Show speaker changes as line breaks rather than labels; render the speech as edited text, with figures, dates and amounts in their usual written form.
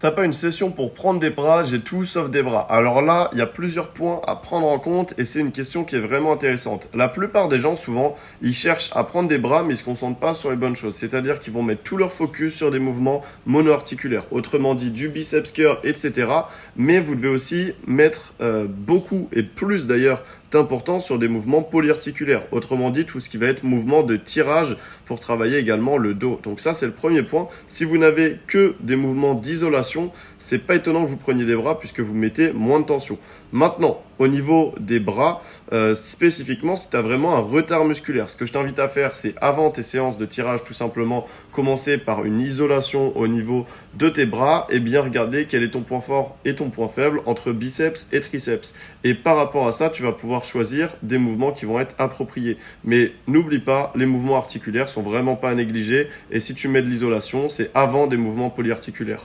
T'as pas une session pour prendre des bras, j'ai tout sauf des bras. Alors là, il y a plusieurs points à prendre en compte et c'est une question qui est vraiment intéressante. La plupart des gens, souvent, ils cherchent à prendre des bras mais ils se concentrent pas sur les bonnes choses. C'est-à-dire qu'ils vont mettre tout leur focus sur des mouvements monoarticulaires, autrement dit du biceps curl, etc. Mais vous devez aussi mettre beaucoup et plus d'ailleurs d'importance sur des mouvements polyarticulaires, autrement dit tout ce qui va être mouvement de tirage pour travailler également le dos. Donc ça c'est le premier point. Si vous n'avez que des mouvements d'isolation, c'est pas étonnant que vous preniez des bras puisque vous mettez moins de tension. Maintenant, au niveau des bras, spécifiquement, si tu as vraiment un retard musculaire, ce que je t'invite à faire, c'est avant tes séances de tirage, tout simplement, commencer par une isolation au niveau de tes bras et bien regarder quel est ton point fort et ton point faible entre biceps et triceps. Et par rapport à ça, tu vas pouvoir choisir des mouvements qui vont être appropriés. Mais n'oublie pas, les mouvements articulaires sont vraiment pas à négliger et si tu mets de l'isolation, c'est avant des mouvements polyarticulaires.